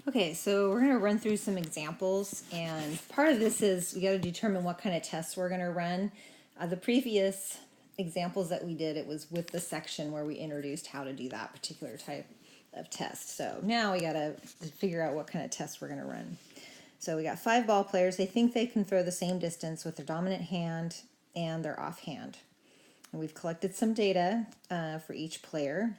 Okay, so we're going to run through some examples, and part of this is we got to determine what kind of tests we're going to run. The previous examples that we did, it was with the section where we introduced how to do that particular type of test. So now we got to figure out what kind of test we're going to run. So we got 5 ball players. They think they can throw the same distance with their dominant hand and their offhand. And we've collected some data for each player.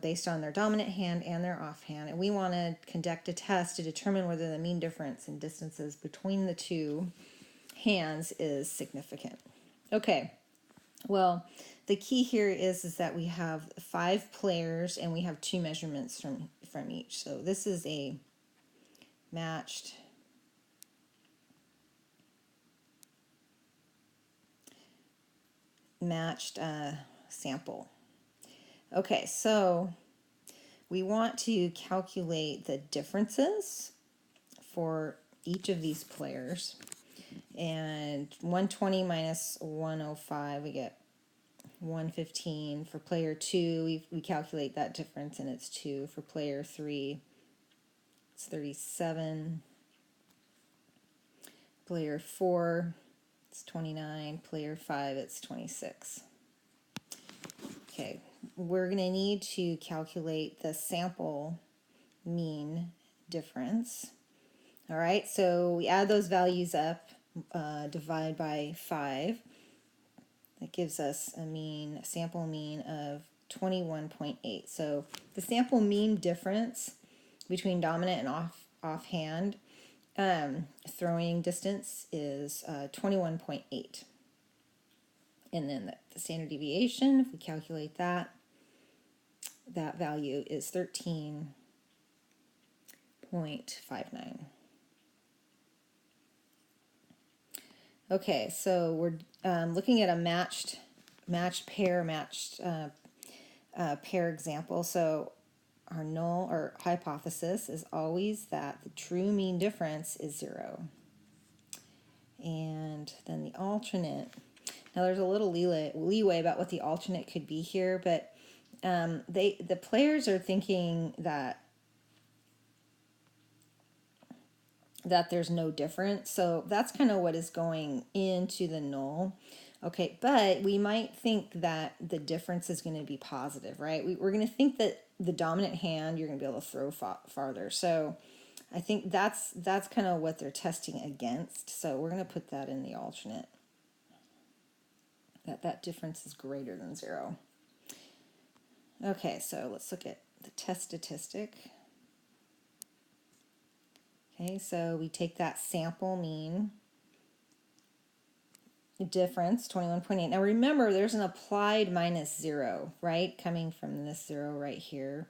Based on their dominant hand and their offhand, and we want to conduct a test to determine whether the mean difference in distances between the two hands is significant. Okay, well, the key here is that we have 5 players and we have 2 measurements from each. So this is a matched sample. Okay, so we want to calculate the differences for each of these players. And 120 minus 105, we get 115. For player 2, we calculate that difference and it's 2. For player 3, it's 37. Player 4, it's 29. Player 5, it's 26. Okay, we're going to need to calculate the sample mean difference. All right, so we add those values up, divide by 5. That gives us a sample mean of 21.8. So the sample mean difference between dominant and offhand throwing distance is 21.8. And then the standard deviation, if we calculate that, that value is 13.59. Okay, so we're looking at a matched pair example. So our null or hypothesis is always that the true mean difference is 0. And then the alternate. Now there's a little leeway about what the alternate could be here, but the players are thinking that there's no difference. So that's kind of what is going into the null. Okay, but we might think that the difference is going to be positive, right? We're going to think that the dominant hand, you're going to be able to throw farther. So I think that's kind of what they're testing against. So we're going to put that in the alternate. That difference is greater than 0. Okay, so let's look at the test statistic. Okay, so we take that sample mean difference, 21.8. Now remember, there's an applied minus 0, right? Coming from this 0 right here.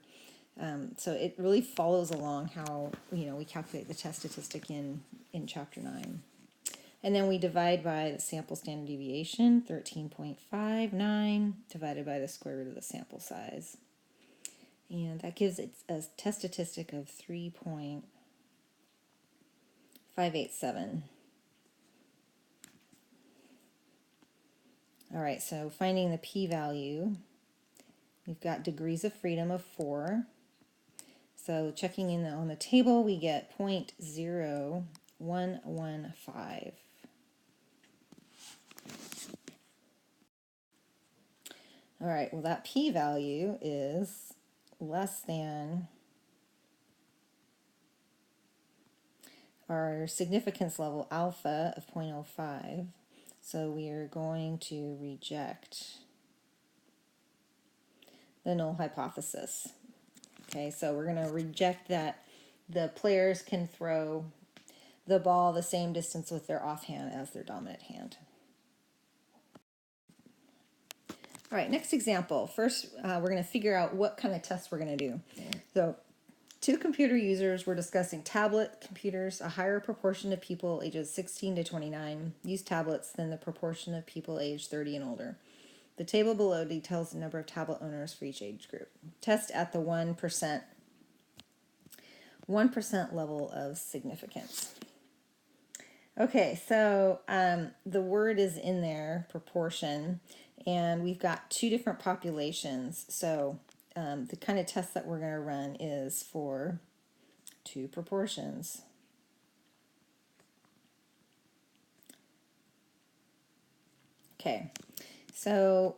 So it really follows along how, we calculate the test statistic in chapter 9. And then we divide by the sample standard deviation, 13.59, divided by the square root of the sample size. And that gives it a test statistic of 3.587. All right, so finding the p-value, we've got degrees of freedom of 4. So checking in on the table, we get 0.0115. All right, well that p-value is less than our significance level alpha of 0.05. So we are going to reject the null hypothesis. Okay, so we're going to reject that the players can throw the ball the same distance with their offhand as their dominant hand. All right, next example. First, we're going to figure out what kind of test we're going to do. So 2 computer users were discussing tablet computers. A higher proportion of people ages 16 to 29 use tablets than the proportion of people aged 30 and older. The table below details the number of tablet owners for each age group. Test at the 1% level of significance. Okay, so the word is in there, proportion, and we've got 2 different populations. So the kind of test that we're going to run is for two proportions. Okay, so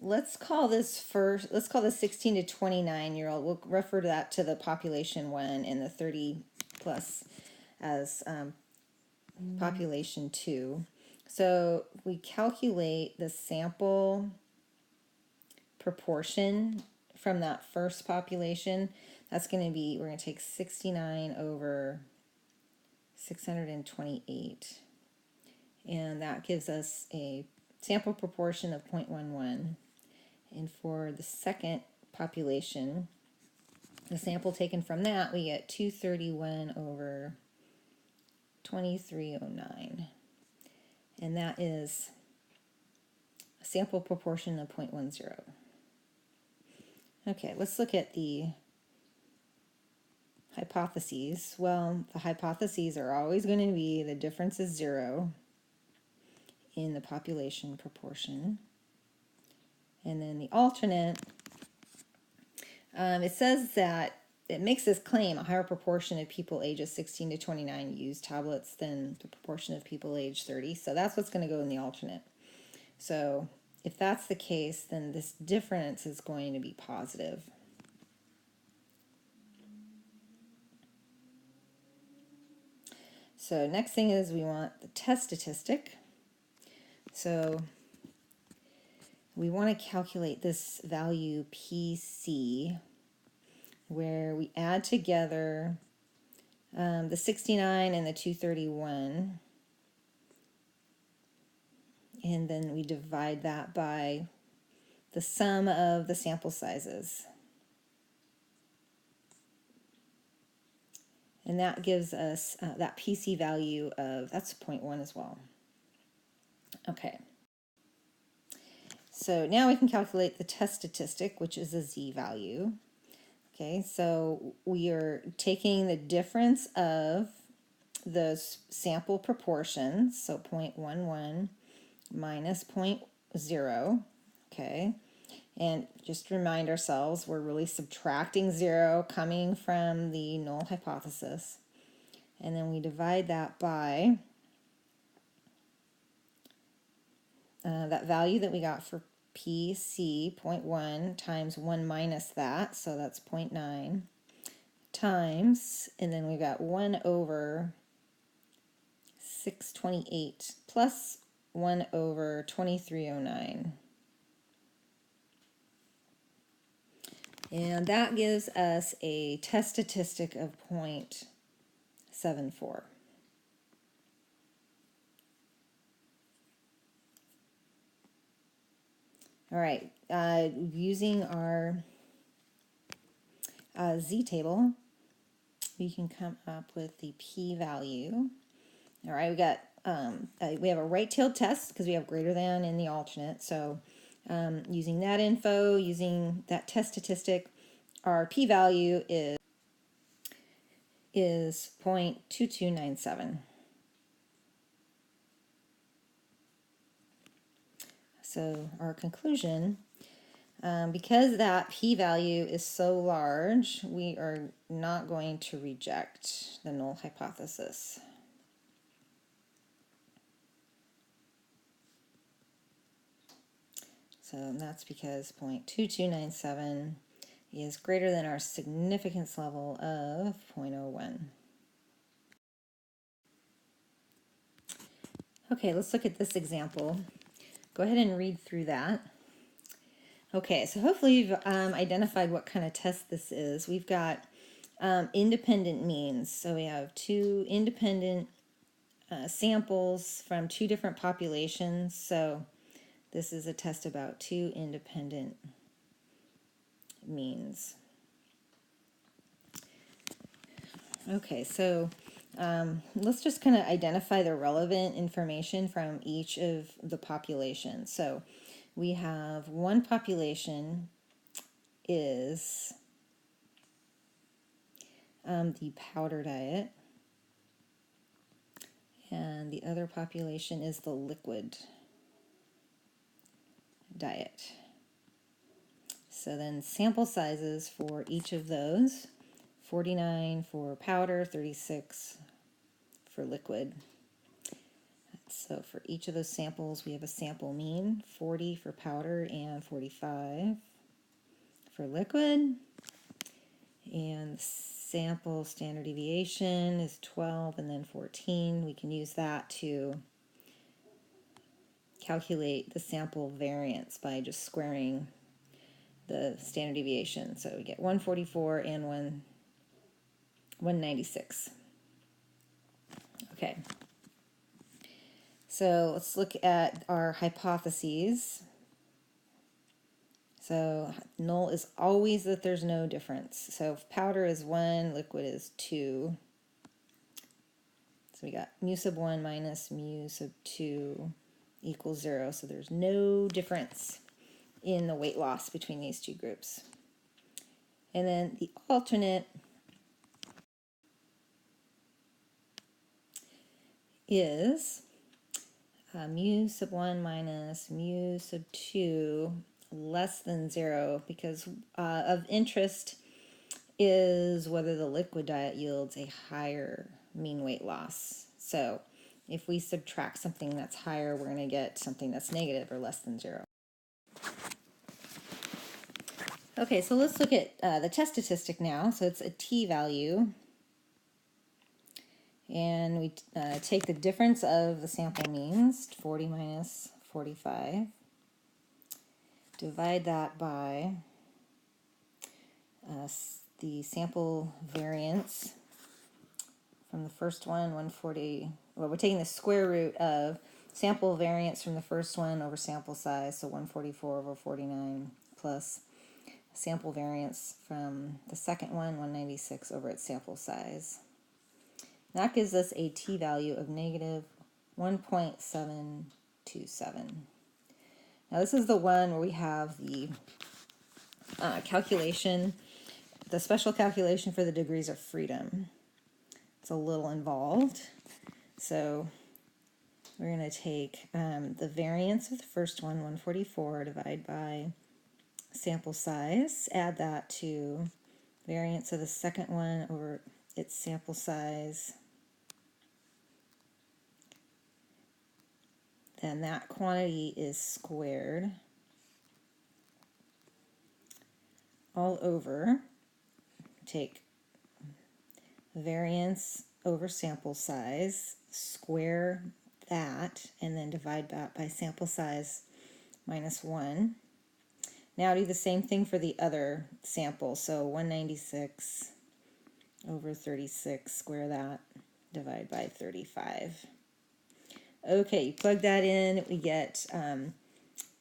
let's call this 16 to 29-year-old. We'll refer to that to the population 1 and the 30 plus as population 2. So we calculate the sample proportion from that first population. That's going to be, we're going to take 69 over 628. And that gives us a sample proportion of 0.11. And for the second population, the sample taken from that, we get 231 over 2309. And that is a sample proportion of 0.10. Okay, let's look at the hypotheses. Well, the hypotheses are always going to be the difference is 0 in the population proportion. And then the alternate, it says that it makes this claim: a higher proportion of people ages 16 to 29 use tablets than the proportion of people age 30. So that's what's going to go in the alternate. So if that's the case, then this difference is going to be positive. So next thing is we want the test statistic. So we want to calculate this value PC, where we add together the 69 and the 231, and then we divide that by the sum of the sample sizes. And that gives us that PC value of, that's 0.1 as well. Okay. So now we can calculate the test statistic, which is a z-value. Okay, so we are taking the difference of those sample proportions, so 0.11 minus 0.0, okay? And just remind ourselves, we're really subtracting 0 coming from the null hypothesis. And then we divide that by that value that we got for PC, 0.1, times 1 minus that, so that's 0.9, times, and then we got 1 over 628 plus 1 over 2309. And that gives us a test statistic of 0.74. All right, using our z-table, we can come up with the p-value. All right, we have a right-tailed test because we have greater than in the alternate. So using that info, using that test statistic, our p-value is 0.2297. So our conclusion, because that p-value is so large, we are not going to reject the null hypothesis. So that's because 0.2297 is greater than our significance level of 0.01. Okay, let's look at this example. Go ahead and read through that. Okay, so hopefully you've identified what kind of test this is. We've got independent means. So we have two independent samples from two different populations. So this is a test about two independent means. Okay, so let's just kind of identify the relevant information from each of the populations. So we have one population is the powder diet, and the other population is the liquid diet. So then sample sizes for each of those 49 for powder, 36 for liquid. So for each of those samples, we have a sample mean, 40 for powder and 45 for liquid. And sample standard deviation is 12 and then 14. We can use that to calculate the sample variance by just squaring the standard deviation. So we get 144 and 196. Okay. So let's look at our hypotheses. So null is always that there's no difference. So if powder is 1, liquid is 2. So we got mu sub 1 minus mu sub 2 equals 0. So there's no difference in the weight loss between these two groups. And then the alternate is mu sub 1 minus mu sub 2 less than 0, because of interest is whether the liquid diet yields a higher mean weight loss. So if we subtract something that's higher, we're going to get something that's negative or less than 0. Okay, so let's look at the test statistic now. So it's a t-value. And we take the difference of the sample means, 40 minus 45. Divide that by the sample variance from the first one, 140. Well, we're taking the square root of sample variance from the first one over sample size, so 144 over 49, plus sample variance from the second one, 196 over its sample size. That gives us a t-value of negative 1.727. Now this is the one where we have the calculation, the special calculation for the degrees of freedom. It's a little involved. So we're going to take the variance of the first one, 144, divide by sample size, add that to variance of the second one over its sample size. Then that quantity is squared all over. Take variance over sample size, square that, and then divide that by sample size minus 1. Now do the same thing for the other sample. So 196 over 36, square that, divide by 35. Okay, you plug that in, we get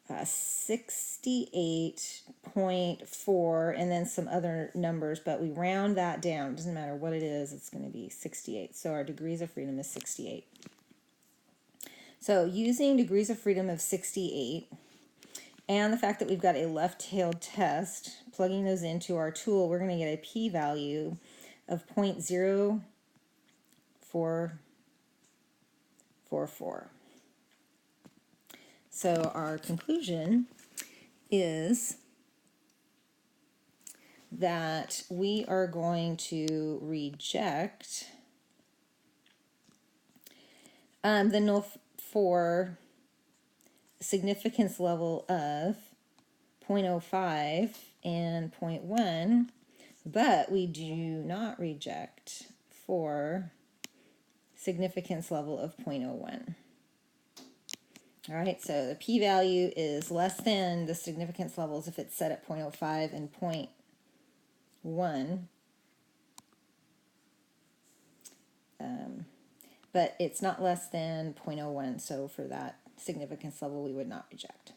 68.4 and then some other numbers, but we round that down. It doesn't matter what it is, it's going to be 68. So our degrees of freedom is 68. So using degrees of freedom of 68 and the fact that we've got a left-tailed test, plugging those into our tool, we're going to get a p-value of 0.0444. So our conclusion is that we are going to reject the null for significance level of 0.05 and 0.1, but we do not reject for significance level of 0.01. All right, so the p-value is less than the significance levels if it's set at 0.05 and 0.1, but it's not less than 0.01, so for that significance level we would not reject.